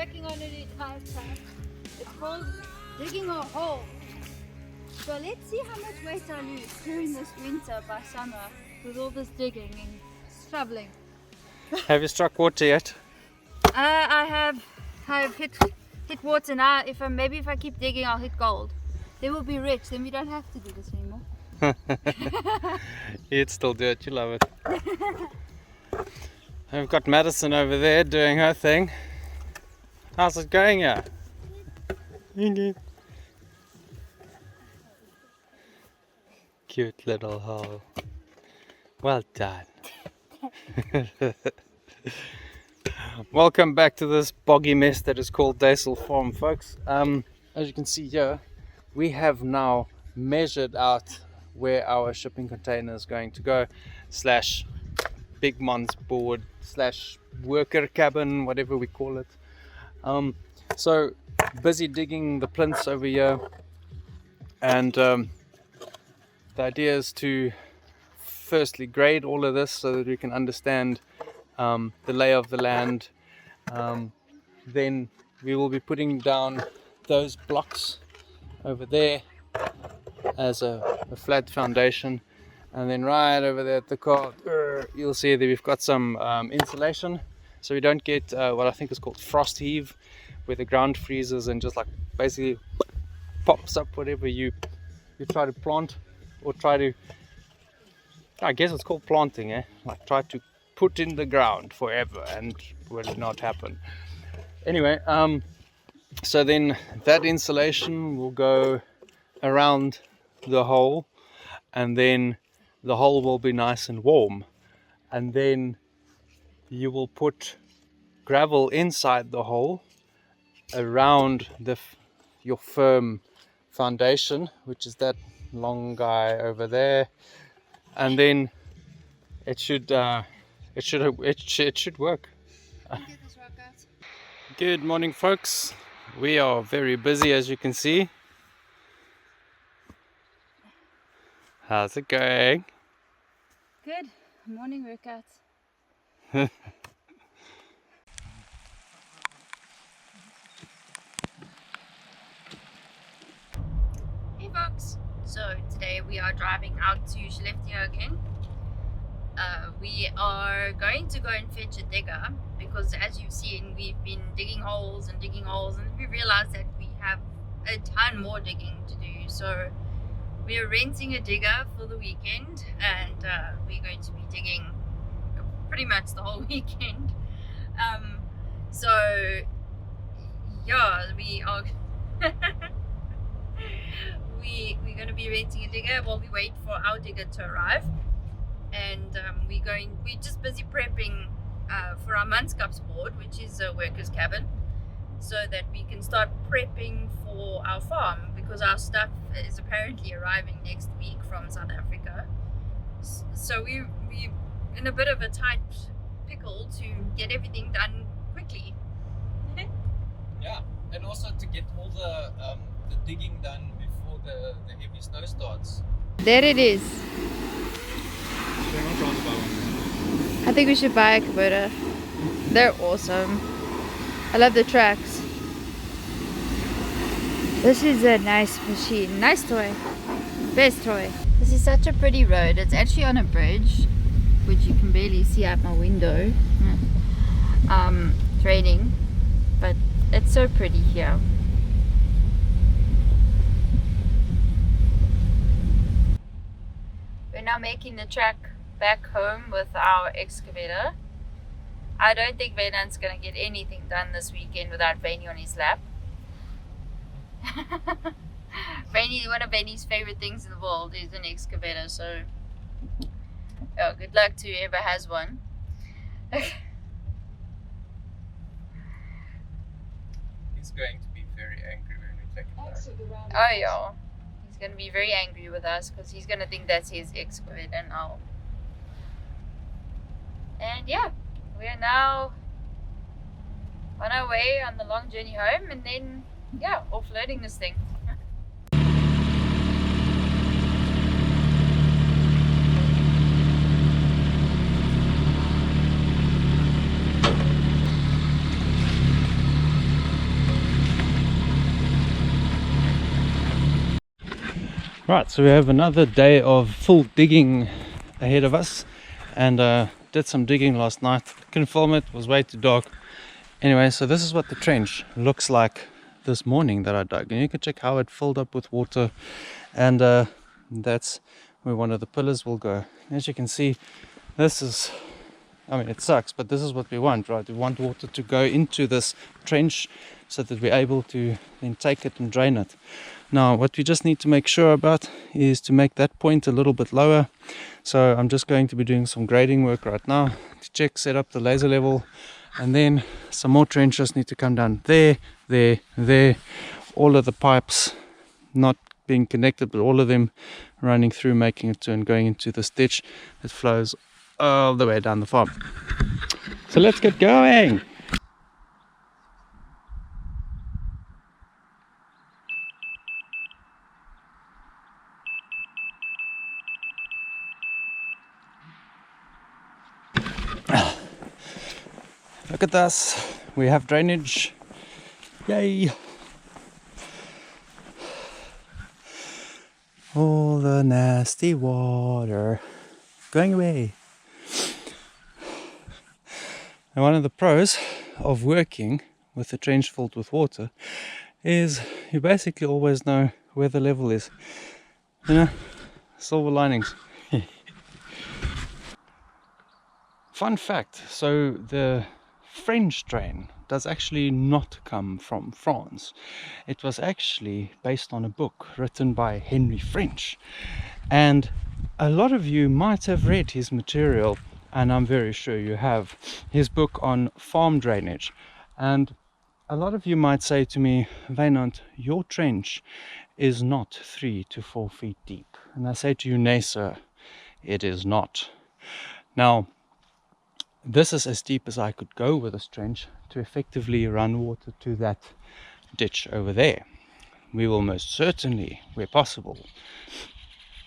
working on a new type. It's called digging a hole. So let's see how much weight I lose during this winter by summer with all this digging and shoveling. Have you struck water yet? I've hit water now. If I keep digging, I'll hit gold. Then we'll be rich. Then we don't have to do this anymore. You'd still do it. You love it. We've got Madison over there doing her thing. How's it going here? Cute little hole. Well done. Welcome back to this boggy mess that is called Daysel Farm, folks. As you can see here, we have now measured out where our shipping container is going to go, slash big man's board, slash worker cabin, whatever we call it. So busy digging the plinths over here, and the idea is to firstly grade all of this so that we can understand the lay of the land. Then we will be putting down those blocks over there as a flat foundation, and then right over there at the cart you'll see that we've got some insulation, so we don't get what I think is called frost heave, where the ground freezes and just like basically pops up whatever you try to plant, or try to, I guess it's called planting, like try to put in the ground forever and will not happen. Anyway, so then that insulation will go around the hole, and then the hole will be nice and warm, and then you will put gravel inside the hole around your firm foundation, which is that long guy over there, and then it should work. Good morning, folks. We are very busy, as you can see. How's it going? Good. Morning workouts. Hey folks. So today we are driving out to Skellefteå again. We are going to go and fetch a digger, because as you've seen, we've been digging holes, and we realized that we have a ton more digging to do. So we are renting a digger for the weekend, and we're going to be digging pretty much the whole weekend. So yeah, we are we're going to be renting a digger while we wait for our digger to arrive. And we're just busy prepping for our Manskapsbord, which is a worker's cabin, so that we can start prepping for our farm, because our stuff is apparently arriving next week from South Africa. So we're in a bit of a tight pickle to get everything done quickly. Yeah, and also to get all the digging done before the heavy snow starts. There it is. I think we should buy a Kubota. They're awesome. I love the tracks. This is a nice machine. Nice toy. Best toy. This is such a pretty road. It's actually on a bridge, which you can barely see out my window. It's raining, but it's so pretty here. We're now making the track back home with our excavator. I don't think Vaynant's gonna get anything done this weekend without Vaynie on his lap. One of Vaynie's favorite things in the world is an excavator, so good luck to whoever has one. He's going to be very angry when we take it back. Oh yeah, he's gonna be very angry with us, because he's gonna think that's his excavator now. And yeah, we are now on our way on the long journey home, and then offloading this thing. Right, so we have another day of full digging ahead of us, and did some digging last night. Couldn't film it, was way too dark. Anyway, so this is what the trench looks like this morning that I dug, and you can check how it filled up with water, and that's where one of the pillars will go. As you can see, this is, I mean, it sucks, but this is what we want, right? We want water to go into this trench so that we're able to then take it and drain it. Now, what we just need to make sure about is to make that point a little bit lower. So I'm just going to be doing some grading work right now to check, set up the laser level, and then some more trenches need to come down there, there. All of the pipes not being connected, but all of them running through, making it to and going into this ditch that flows all the way down the farm. So let's get going. Look at this, we have drainage. Yay! All the nasty water going away. And one of the pros of working with a trench filled with water is you basically always know where the level is. You know, silver linings. Fun fact, so the French drain does actually not come from France. It was actually based on a book written by Henry French, and a lot of you might have read his material, and I'm very sure you have, his book on farm drainage. And a lot of you might say to me, Wynand, your trench is not 3 to 4 feet deep. And I say to you, nay sir, it is not. Now, this is as deep as I could go with this trench to effectively run water to that ditch over there. We will most certainly, where possible,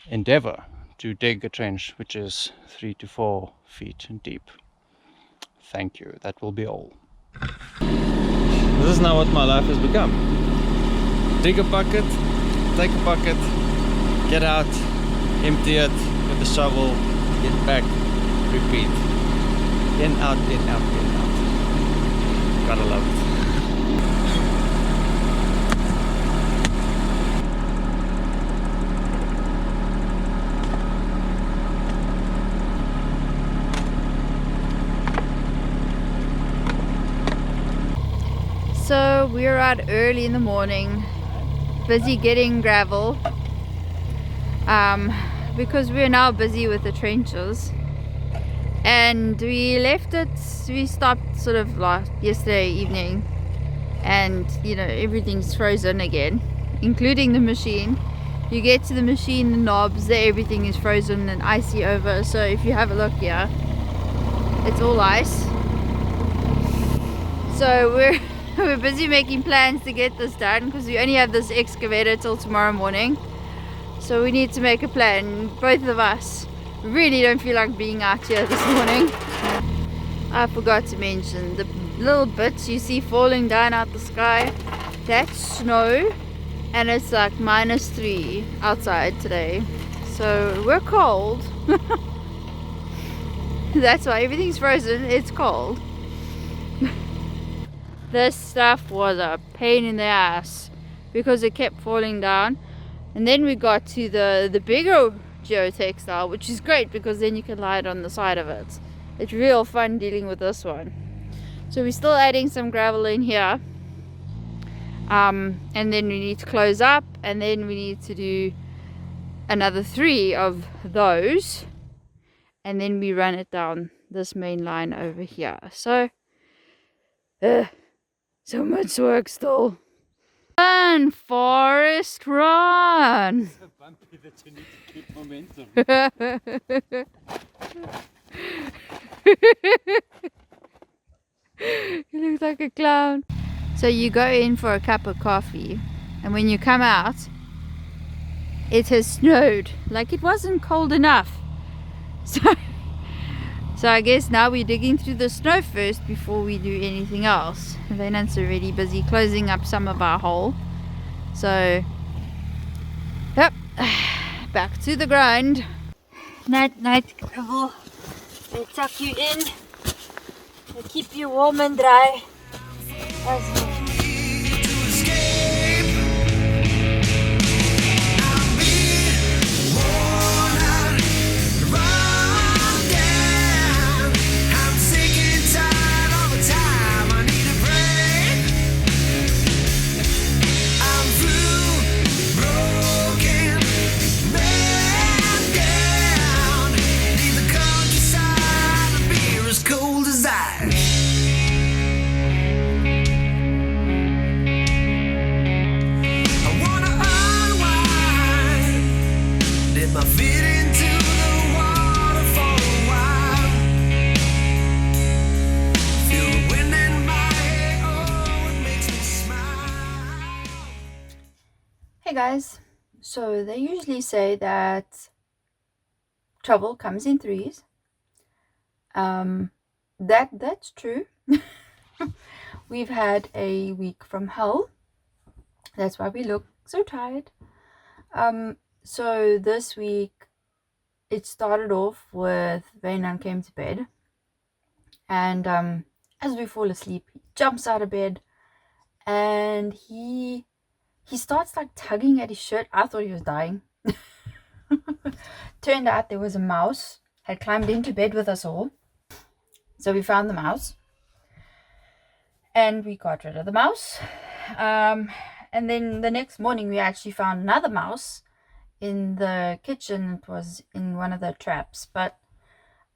endeavor to dig a trench which is 3 to 4 feet deep. Thank you, that will be all. This is now what my life has become. Dig a bucket, take a bucket, get out, empty it with a shovel, get back, repeat. In, out, in, out, in, out. Gotta love it. So we're out early in the morning, busy getting gravel, because we're now busy with the trenches. And we left it, we stopped sort of like yesterday evening, and you know, everything's frozen again, including the machine. You get to the machine, the knobs, everything is frozen and icy over. So if you have a look here, it's all ice. So we're busy making plans to get this done, because we only have this excavator till tomorrow morning. So we need to make a plan, both of us. Really don't feel like being out here this morning. I forgot to mention the little bits you see falling down out the sky, that's snow, and it's like -3 outside today, so we're cold. That's why everything's frozen, it's cold. This stuff was a pain in the ass because it kept falling down, and then we got to the bigger geotextile, which is great because then you can lie it on the side of it. It's real fun dealing with this one. So we're still adding some gravel in here, and then we need to close up, and then we need to do another 3 of those, and then we run it down this main line over here. So so much work still. Run, Forrest, run! It's so bumpy that you need to keep momentum. You look like a clown. So you go in for a cup of coffee, and when you come out, it has snowed. Like, it wasn't cold enough. So I guess now we're digging through the snow first before we do anything else. Wynand's already busy closing up some of our hole. So, yep. back to the grind. Night, night, Gravel. They tuck you in. They keep you warm and dry. Hey guys, so they usually say that trouble comes in threes. That's true. We've had a week from hell. That's why we look so tired. So this week it started off with Vainan came to bed, and as we fall asleep, he jumps out of bed and he starts like tugging at his shirt. I thought he was dying. Turned out there was a mouse had climbed into bed with us all. So we found the mouse and we got rid of the mouse. And then the next morning we actually found another mouse in the kitchen. It was in one of the traps, but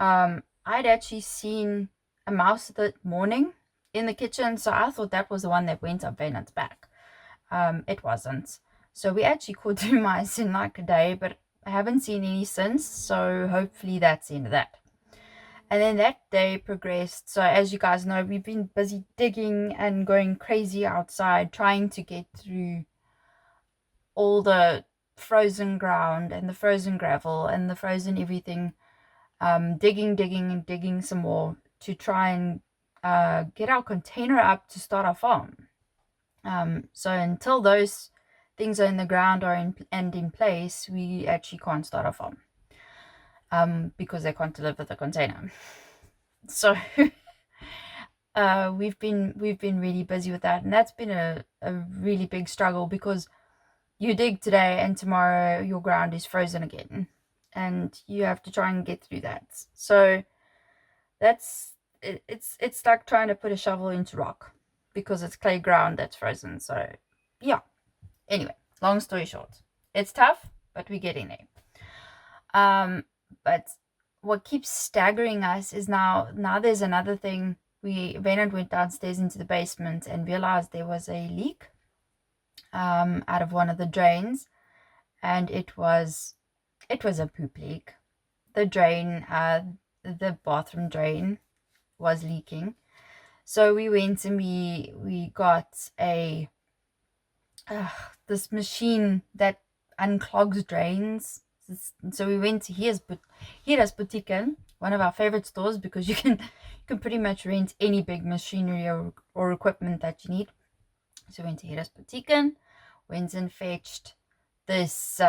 I'd actually seen a mouse that morning in the kitchen, so I thought that was the one that went up Vaynant's back. It wasn't. So we actually caught 2 mice in like a day, but I haven't seen any since, so hopefully that's the end of that. And then that day progressed. So as you guys know, we've been busy digging and going crazy outside, trying to get through all the frozen ground and the frozen gravel and the frozen everything. Digging some more to try and get our container up to start our farm. So until those things are in the ground or in place, we actually can't start our farm. Because they can't deliver the container. So we've been really busy with that, and that's been a really big struggle, because you dig today and tomorrow your ground is frozen again, and you have to try and get through that. So it's like trying to put a shovel into rock, because it's clay ground that's frozen. So yeah, anyway, long story short, it's tough, but we're getting there. But what keeps staggering us is now there's another thing. Vaynant went downstairs into the basement and realized there was a leak out of one of the drains, and it was a poop leak. The drain, the bathroom drain, was leaking. So we went and we got a this machine that unclogs drains. So we went to Heer's Butikken, one of our favorite stores, because you can pretty much rent any big machinery or equipment that you need. So we went to Heer's Butikken, went and fetched this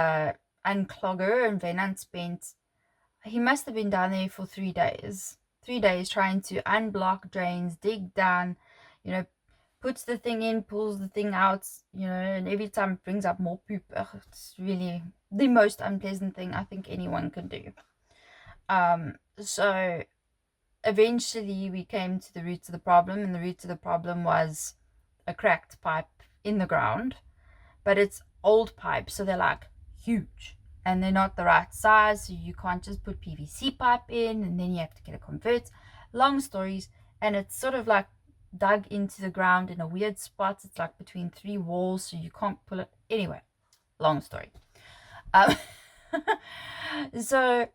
unclogger, and Vaynant he must have been down there for 3 days. 3 days trying to unblock drains, dig down, puts the thing in, pulls the thing out, and every time it brings up more poop. It's really the most unpleasant thing I think anyone can do. So eventually we came to the root of the problem, and the root of the problem was a cracked pipe in the ground. But it's old pipes, so they're like huge, and they're not the right size, so you can't just put PVC pipe in, and then you have to get a convert. Long stories, and it's sort of like dug into the ground in a weird spot. It's like between 3 walls, so you can't pull it. Anyway, long story. So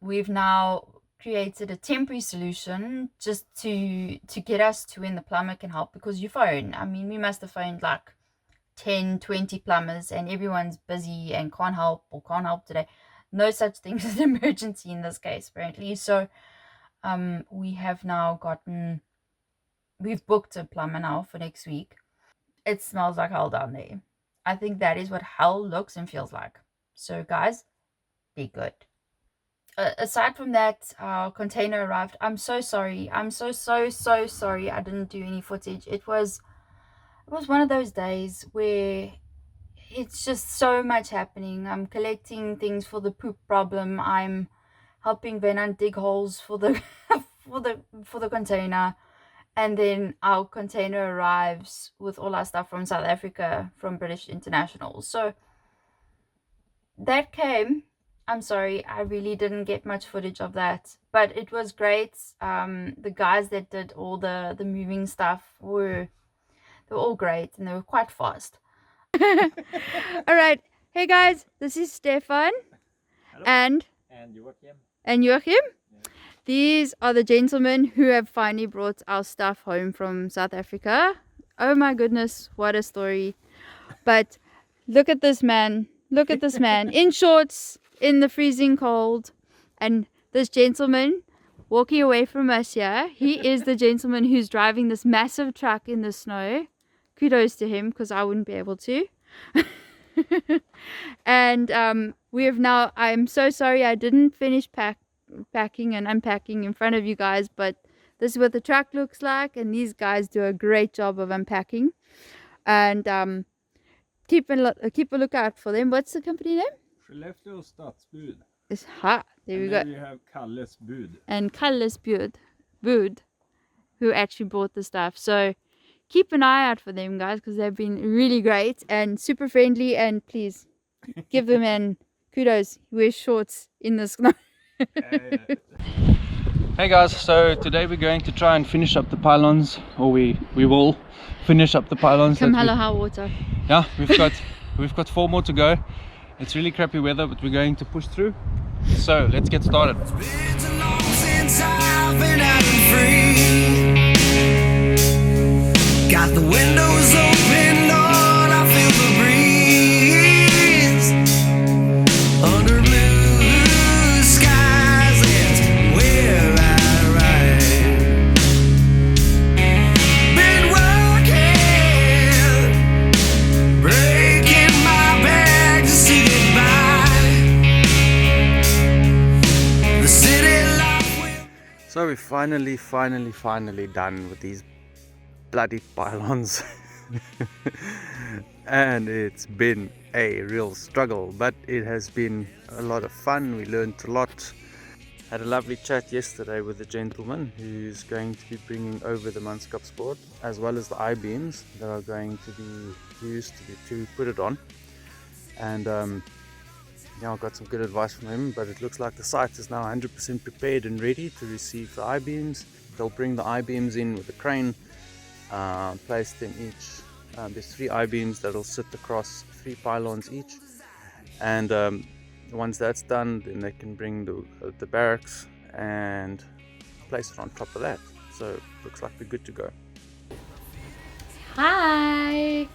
we've now created a temporary solution just to get us to when the plumber can help, because you phone. I mean, we must have phoned like 10, 20 plumbers, and everyone's busy and can't help today. No such thing as an emergency in this case, apparently. So we have now we've booked a plumber now for next week. It smells like hell down there. I think that is what hell looks and feels like. So guys, be good. Aside from that, our container arrived. I'm so sorry. I'm so sorry I didn't do any footage. It was one of those days where it's just so much happening. I'm collecting things for the poop problem. I'm helping Venant dig holes for the for the container, and then our container arrives with all our stuff from South Africa from British International. So that came. I'm sorry, I really didn't get much footage of that, but it was great. The guys that did all the moving stuff they were all great, and they were quite fast. All right, hey guys, this is Stefan. Hello. and Joachim. Yeah. These are the gentlemen who have finally brought our stuff home from South Africa. Oh my goodness, what a story. But look at this man. Look at this man in shorts, in the freezing cold. And this gentleman walking away from us here, he is the gentleman who's driving this massive truck in the snow. Kudos to him, because I wouldn't be able to. And we have now, I'm so sorry I didn't finish packing and unpacking in front of you guys, but this is what the truck looks like, and these guys do a great job of unpacking. And keep a lookout for them. What's the company name? Skellefteå Stadsbud. It's hot. There we go. And we have Kalles Bud. And Kalles Bud, who actually bought the stuff. So keep an eye out for them, guys, because they've been really great and super friendly. And please give them an kudos. He wears shorts in the snow. Hey guys, so today we're going to try and finish up the pylons, or we will finish up the pylons. Come hello, high water. Yeah, we've got 4 more to go. It's really crappy weather, but we're going to push through. So let's get started. It's been too long since I've been out and free. Got the windows open, Lord, I feel the breeze. Under blue skies, it's where I ride. Been working, breaking my back just to get by. The city life will. So we're finally done with these bloody pylons. And it's been a real struggle, but it has been a lot of fun. We learned a lot. Had a lovely chat yesterday with a gentleman who's going to be bringing over the Manskapsbord as well as the I-beams that are going to be used to put it on. And yeah, I got some good advice from him, but it looks like the site is now 100% prepared and ready to receive the I-beams. They'll bring the I-beams in with a crane, placed in each. There's 3 I-beams that'll sit across 3 pylons each, and once that's done, then they can bring the barracks and place it on top of that. So looks like we're good to go. Hi!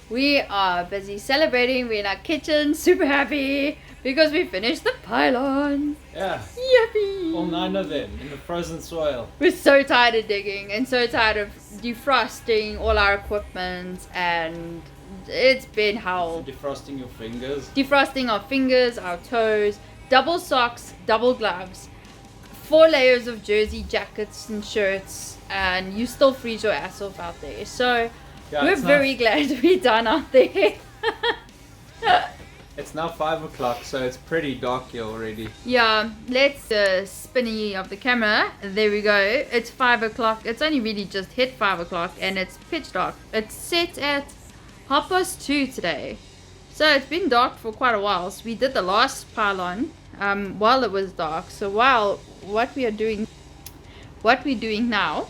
We are busy celebrating. We're in our kitchen, super happy because we finished the pylon. Yeah. Yippee! All 9 of them in the frozen soil. We're so tired of digging and so tired of defrosting all our equipment, and it's been hell. Defrosting your fingers. Defrosting our fingers, our toes, double socks, double gloves, 4 layers of jersey jackets and shirts, and you still freeze your ass off out there. So yeah, we're very glad we're done out there. It's now 5 o'clock, so it's pretty dark here already. Yeah, let's spinny of the camera. There we go. It's 5 o'clock. It's only really just hit 5 o'clock and it's pitch dark. It's set at 2:30 today. So it's been dark for quite a while. So we did the last pylon while it was dark. So while what we're doing now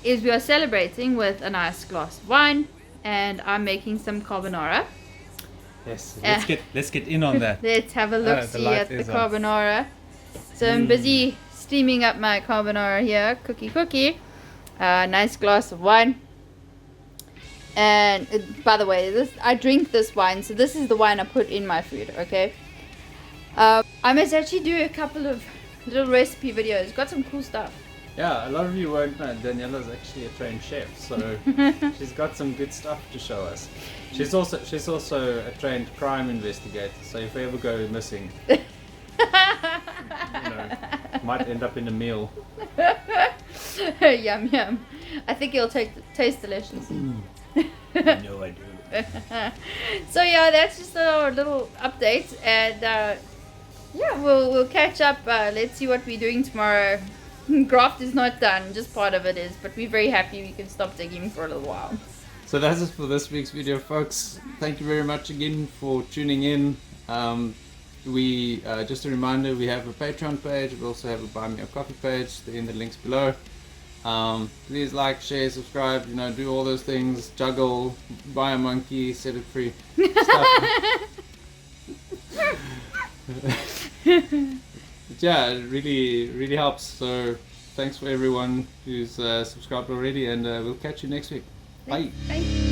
is we are celebrating with a nice glass of wine, and I'm making some carbonara. Yes, let's get in on that. Let's have a look see at the carbonara. So I'm busy steaming up my carbonara here, cookie. Nice glass of wine. And by the way, I drink this wine, so this is the wine I put in my food. Okay. I must actually do a couple of little recipe videos. Got some cool stuff. Yeah, a lot of you won't know Daniela's actually a trained chef, so she's got some good stuff to show us. She's also a trained crime investigator, so if we ever go missing, you know, might end up in a meal. Yum yum. I think it'll taste delicious. No, I do. So yeah, that's just a little update, and yeah, we'll catch up. Let's see what we're doing tomorrow. Graft is not done, just part of it is, but we're very happy we can stop digging for a little while. So that's it for this week's video, folks. Thank you very much again for tuning in. We just a reminder, we have a Patreon page, we also have a Buy Me a Coffee page, they're in the links below. Please like, share, subscribe, you know, do all those things, juggle, buy a monkey, set it free, stuff. But yeah, it really helps, so thanks for everyone who's subscribed already, and we'll catch you next week. Bye. Bye.